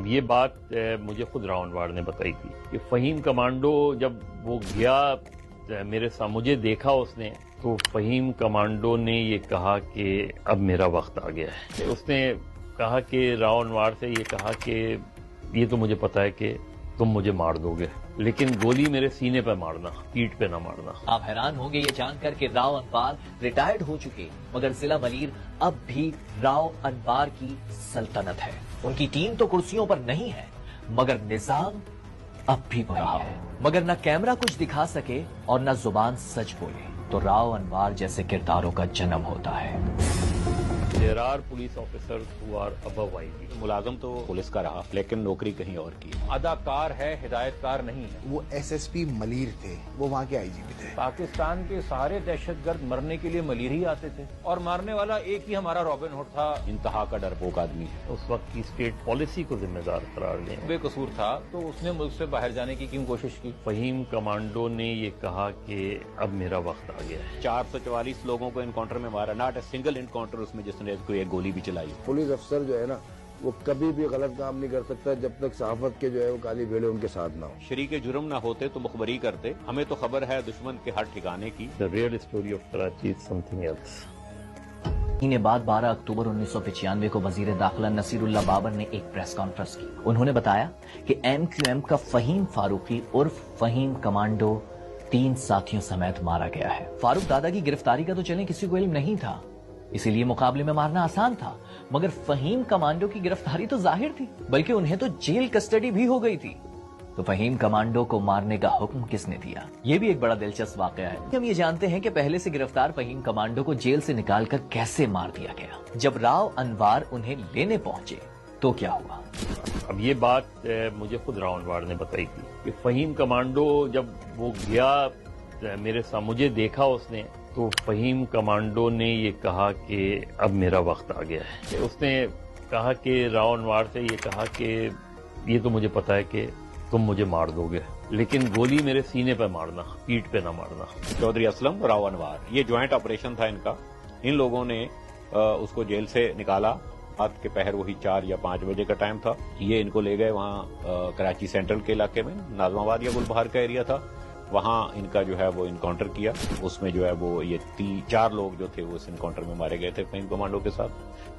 یہ بات مجھے خود راؤ انوار نے بتائی تھی کہ فہیم کمانڈو جب وہ گیا مجھے دیکھا اس نے، تو فہیم کمانڈو نے یہ کہا کہ اب میرا وقت آ گیا ہے۔ اس نے کہا کہ راؤ انوار سے یہ کہا کہ یہ تو مجھے پتا ہے کہ تم مجھے مار دو گے، لیکن گولی میرے سینے پہ مارنا، پیٹھ پہ نہ مارنا۔ آپ حیران ہوں گے یہ جان کر کہ راؤ انوار ریٹائرڈ ہو چکے، مگر ضلع ملیر اب بھی راؤ انوار کی سلطنت ہے۔ ان کی ٹیم تو کرسیوں پر نہیں ہے، مگر نظام اب بھی وہی ہے۔ مگر نہ کیمرہ کچھ دکھا سکے اور نہ زبان سچ بولے تو راؤ انوار جیسے کرداروں کا جنم ہوتا ہے۔ There are police officers who are above IG۔ ملازم تو پولیس کا رہا لیکن نوکری کہیں اور کی۔ اداکار ہے، ہدایت کار نہیں ہے۔ وہ ایس ایس پی ملیر تھے، وہ وہاں کے آئی جی پی تھے۔ پاکستان کے سارے دہشت گرد مرنے کے لیے ملیر ہی آتے تھے، اور مارنے والا ایک ہی ہمارا رابن ہوڈ تھا۔ انتہا کا ڈرپوک آدمی ہے۔ اس وقت کی اسٹیٹ پالیسی کو ذمہ دار قرار لیں۔ بے قصور تھا تو اس نے ملک سے باہر جانے کی کیوں کوشش کی؟ فہیم کمانڈو نے یہ کہا کہ اب میرا وقت آ گیا ہے۔ 444 لوگوں کو انکاؤنٹر میں مارا، ناٹ اے سنگل انکاؤنٹر اس میں جس نے کوئی ایک گولی بھی چلائی۔ پولیس افسر جو ہے نا وہ کبھی بھی غلط کام نہیں کر سکتا جب تک صحافت کے جو ہے وہ کالی بھیڑے ان کے ساتھ نہ ہو۔ شریک جرم نہ ہوتے تو مخبری کرتے۔ ہمیں تو خبر ہے دشمن کے ہر ٹھکانے کی۔ The real story of Karachi is something else۔ مہینے بعد 12 اکتوبر 1995 کو وزیر داخلہ نصیر اللہ بابر نے ایک پریس کانفرنس کی۔ انہوں نے بتایا کہ ایم کیو ایم کا فہیم فاروقی عرف فہیم کمانڈو 3 ساتھیوں سمیت مارا گیا ہے۔ فاروق دادا کی گرفتاری کا تو چلیں کسی کو علم نہیں تھا، اسی لیے مقابلے میں مارنا آسان تھا، مگر فہیم کمانڈو کی گرفتاری تو ظاہر تھی، بلکہ انہیں تو جیل کسٹڈی بھی ہو گئی تھی۔ تو فہیم کمانڈو کو مارنے کا حکم کس نے دیا؟ یہ بھی ایک بڑا دلچسپ واقعہ ہے۔ ہم یہ جانتے ہیں کہ پہلے سے گرفتار فہیم کمانڈو کو جیل سے نکال کر کیسے مار دیا گیا۔ جب راؤ انوار انہیں لینے پہنچے تو کیا ہوا؟ اب یہ بات مجھے خود راؤ انوار نے بتائی تھی کہ فہیم کمانڈو جب وہ گیا مجھے دیکھا اس نے، تو فہیم کمانڈو نے یہ کہا کہ اب میرا وقت آ گیا ہے۔ اس نے کہا کہ راؤ انوار سے یہ کہا کہ یہ تو مجھے پتا ہے کہ تم مجھے مار دو گے، لیکن گولی میرے سینے پہ مارنا، پیٹھ پہ نہ مارنا۔ چودھری اسلم، راؤ انوار، یہ جوائنٹ آپریشن تھا ان کا۔ ان لوگوں نے اس کو جیل سے نکالا، رات کے پہر وہی 4 یا 5 بجے کا ٹائم تھا۔ یہ ان کو لے گئے وہاں کراچی سینٹرل کے علاقے میں، ناظم آباد یا گل بہار کا ایریا تھا، وہاں ان کا جو ہے وہ انکاؤنٹر کیا۔ اس میں جو ہے وہ یہ 4 لوگ جو تھے وہ اس انکاؤنٹر میں مارے گئے تھے فہیم کمانڈو کے ساتھ۔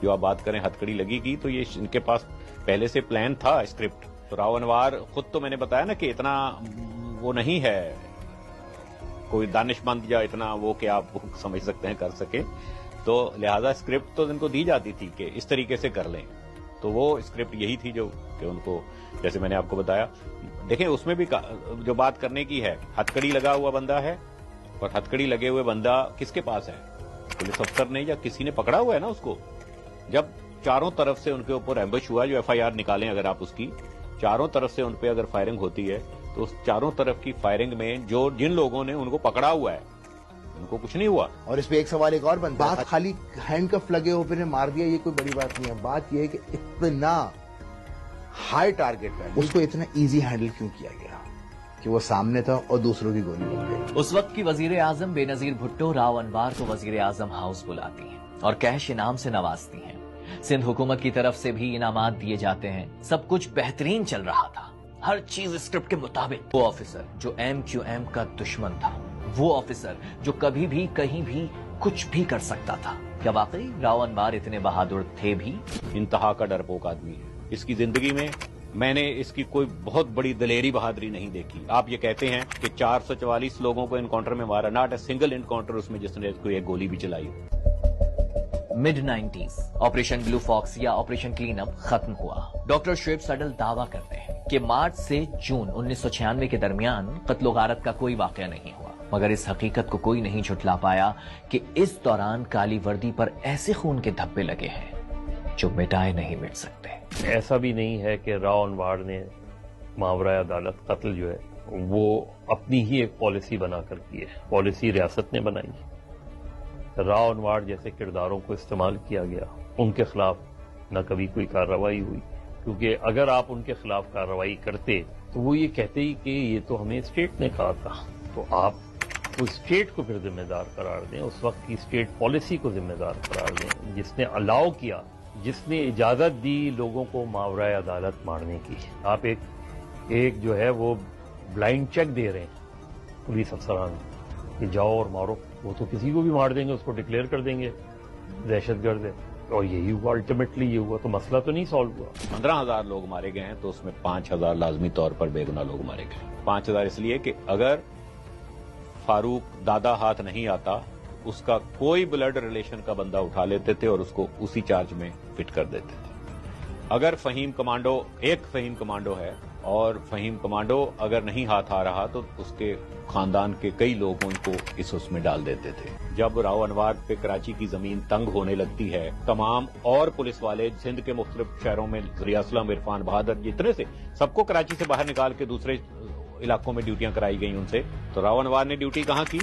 جو آپ بات کریں ہتھ کڑی لگی کی، تو یہ ان کے پاس پہلے سے پلان تھا، اسکرپٹ۔ تو راؤ انوار خود تو میں نے بتایا نا کہ اتنا وہ نہیں ہے کوئی دانش مند یا اتنا وہ کہ آپ سمجھ سکتے ہیں کر سکے، تو لہذا اسکرپٹ تو ان کو دی جاتی تھی کہ اس طریقے سے کر لیں۔ تو وہ اسکرپٹ یہی تھی جو کہ ان کو، جیسے میں نے آپ کو بتایا، دیکھیں اس میں بھی جو بات کرنے کی ہے، ہتھ کڑی لگا ہوا بندہ ہے، اور ہتھ کڑی لگے ہوئے بندہ کس کے پاس ہے؟ پولیس افسر نے یا کسی نے پکڑا ہوا ہے نا اس کو۔ جب چاروں طرف سے ان کے اوپر ایمبش ہوا، جو ایف آئی آر نکالیں اگر آپ اس کی، چاروں طرف سے ان پہ اگر فائرنگ ہوتی ہے تو اس چاروں طرف کی فائرنگ میں جن لوگوں نے ان کو پکڑا ہوا ہے ان کو کچھ نہیں ہوا۔ اور اس پہ ایک سوال ایک اور بنتا ہے، بات خالی ہینڈ کف لگے ہو پھر مار دیا یہ کوئی بڑی بات نہیں ہے، بات یہ ہے کہ اتنا ہائی ٹارگٹ ہے، اس کو اتنا ایزی ہینڈل کیوں کیا گیا کہ وہ سامنے تھا اور دوسروں کی گولی لگ گئی۔ اس وقت کی وزیر اعظم بے نظیر بھٹو راؤ انوار کو وزیر اعظم ہاؤس بلاتی ہیں اور کیش انعام سے نوازتی ہیں۔ سندھ حکومت کی طرف سے بھی انعامات دیے جاتے ہیں۔ سب کچھ بہترین چل رہا تھا، ہر چیز اسکرپٹ کے مطابق۔ وہ آفیسر جو ایم کیو ایم کا دشمن تھا، وہ آفیسر جو کبھی بھی کہیں بھی کچھ بھی کر سکتا تھا، کیا واقعی راؤ انوار اتنے بہادر تھے بھی؟ انتہا کا ڈرپوک آدمی ہے۔ اس کی زندگی میں نے اس کی کوئی بہت بڑی دلیری بہادری نہیں دیکھی۔ آپ یہ کہتے ہیں کہ 444 لوگوں کو انکاؤنٹر میں مارا، ناٹ اے سنگل انکاؤنٹر اس میں جس نے کوئی ایک گولی بھی چلائی۔ مڈ 90s آپریشن بلو فاکس یا آپریشن کلین اپ ختم ہوا۔ ڈاکٹر شعیب سڈل دعویٰ کرتے ہیں کہ مارچ سے جون 1996 کے درمیان قتل و غارت کا کوئی واقعہ نہیں ہوا، مگر اس حقیقت کو کوئی نہیں جھٹلا پایا کہ اس دوران کالی وردی پر ایسے خون کے دھبے لگے ہیں جو مٹائے نہیں مٹ سکتے۔ ایسا بھی نہیں ہے کہ راؤ انوار نے ماورائے عدالت قتل جو ہے وہ اپنی ہی ایک پالیسی بنا کر کی ہے، پالیسی ریاست نے بنائی ہے۔ راؤ انوار جیسے کرداروں کو استعمال کیا گیا، ان کے خلاف نہ کبھی کوئی کارروائی ہوئی، کیونکہ اگر آپ ان کے خلاف کارروائی کرتے تو وہ یہ کہتے ہی کہ یہ تو ہمیں اسٹیٹ نے کہا تھا، تو آپ اس اسٹیٹ کو پھر ذمہ دار قرار دیں، اس وقت کی اسٹیٹ پالیسی کو ذمہ دار قرار دیں جس نے الاؤ کیا جس نے اجازت دی لوگوں کو ماورائے عدالت مارنے کی. آپ ایک جو ہے وہ بلائنڈ چیک دے رہے ہیں پولیس افسران کہ جاؤ اور مارو. وہ تو کسی کو بھی مار دیں گے, اس کو ڈکلیئر کر دیں گے دہشت گرد ہے. اور یہی ہوا, الٹیمیٹلی یہ ہوا, تو مسئلہ تو نہیں سالو ہوا. 15,000 لوگ مارے گئے ہیں تو اس میں 5,000 لازمی طور پر بے گناہ لوگ مارے گئے. 5,000 اس لیے کہ اگر فاروق دادا ہاتھ نہیں آتا, اس کا کوئی بلڈ ریلیشن کا بندہ اٹھا لیتے تھے اور اس کو اسی چارج میں فٹ کر دیتے تھے. اگر فہیم کمانڈو, ایک فہیم کمانڈو ہے اور فہیم کمانڈو اگر نہیں ہاتھ آ رہا تو اس کے خاندان کے کئی لوگوں کو اس میں ڈال دیتے تھے. جب راؤ انوار پہ کراچی کی زمین تنگ ہونے لگتی ہے, تمام اور پولیس والے سندھ کے مختلف شہروں میں, ضیاء اسلم, عرفان بہادر, جتنے سے سب کو کراچی سے باہر نکال کے دوسرے علاقوں میں ڈیوٹیاں کرائی گئی ان سے. تو راؤ انوار نے ڈیوٹی کہاں کی؟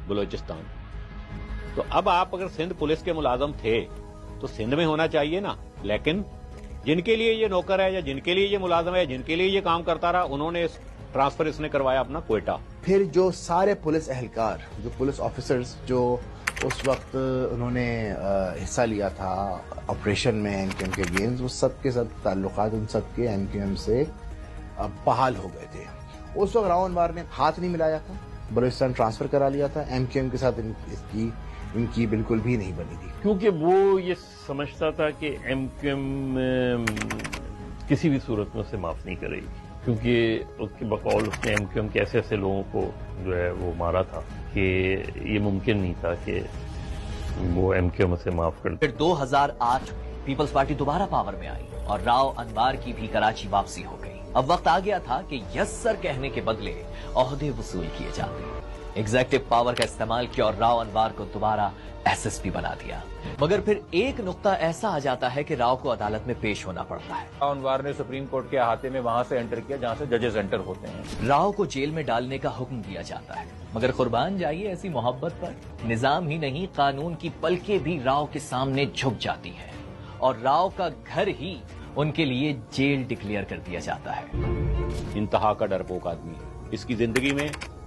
بلوچستان. تو اب آپ اگر سندھ پولیس کے ملازم تھے تو سندھ میں ہونا چاہیے نا. لیکن جن کے لیے یہ نوکر ہے یا جن کے لیے یہ ملازم ہے, جن کے لیے یہ کام کرتا رہا, انہوں نے ٹرانسفر اس نے کروایا اپنا کوئٹہ. پھر جو سارے پولیس اہلکار, جو پولیس آفیسرز جو اس وقت انہوں نے حصہ لیا تھا آپریشن میں ایم کیو ایم کے اگینسٹ, وہ سب کے سب تعلقات ان سب کے ایم کیو ایم سے بحال ہو گئے تھے. اس وقت راؤ انوار نے ہاتھ نہیں ملایا تھا, بلوچستان ٹرانسفر کرا لیا تھا. ایم کیو ایم کے ساتھ ان کی بالکل بھی نہیں بنی تھی, کیونکہ وہ یہ سمجھتا تھا کہ ایم کیو ایم کسی بھی صورت میں اسے معاف نہیں کرے گی, کیونکہ اس کے بقول اس نے ایم کیو ایم کے ایسے لوگوں کو جو ہے وہ مارا تھا کہ یہ ممکن نہیں تھا کہ وہ ایم کیو ایم اسے معاف کر دے. پھر 2008 پیپلز پارٹی دوبارہ پاور میں آئی اور راؤ انوار کی بھی کراچی واپسی ہو گئی. اب وقت آ گیا تھا کہ یس سر کہنے کے بدلے عہدے وصول کیے جاتے. ایگزیکٹو پاور کا استعمال کیا اور راؤ انوار کو دوبارہ ایس ایس پی بنا دیا. مگر پھر ایک نقطہ ایسا آ جاتا ہے کہ راؤ کو عدالت میں پیش ہونا پڑتا ہے. راؤ انوار نے سپریم کورٹ کے احاطے میں وہاں سے انٹر کیا جہاں سے ججز انٹر ہوتے ہیں. راؤ کو جیل میں ڈالنے کا حکم دیا جاتا ہے, مگر قربان جائیے ایسی محبت پر. نظام ہی نہیں, قانون کی پلکیں بھی راؤ کے سامنے جھک جاتی ہیں اور راؤ کا گھر ہی ان کے لیے جیل ڈکلیئر کر دیا جاتا ہے. انتہا کا ڈرپوک آدمی. اس کی زندگی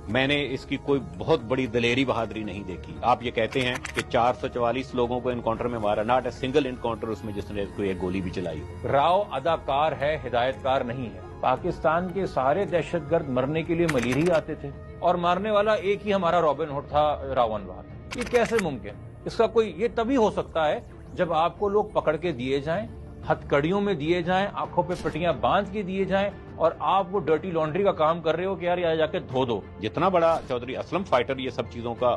میں نے اس کی کوئی بہت بڑی دلیری بہادری نہیں دیکھی. آپ یہ کہتے ہیں کہ 444 لوگوں کو انکاؤنٹر میں مارا, ناٹ اے سنگل انکاؤنٹر اس میں جس نے کوئی ایک گولی بھی چلائی. راؤ اداکار ہے, ہدایت کار نہیں ہے. پاکستان کے سارے دہشت گرد مرنے کے لیے ملیر ہی آتے تھے اور مارنے والا ایک ہی ہمارا رابن ہوڈ تھا, راؤ انوار. یہ کیسے ممکن؟ اس کا کوئی, یہ تبھی ہو سکتا ہے جب آپ کو لوگ پکڑ کے دیے جائیں, ہتھ کڑیوں میں دیے جائیں, آنکھوں پہ پٹیاں باندھ کے دیے جائیں اور آپ وہ ڈرٹی لانڈری کا کام کر رہے ہو کہ یار یہ جا کے دھو دو. جتنا بڑا چودھری اسلم فائٹر, یہ سب چیزوں کا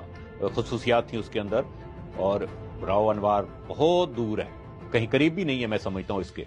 خصوصیات تھیں اس کے اندر, اور راؤ انوار بہت دور ہے, کہیں قریب بھی نہیں ہے میں سمجھتا ہوں اس کے.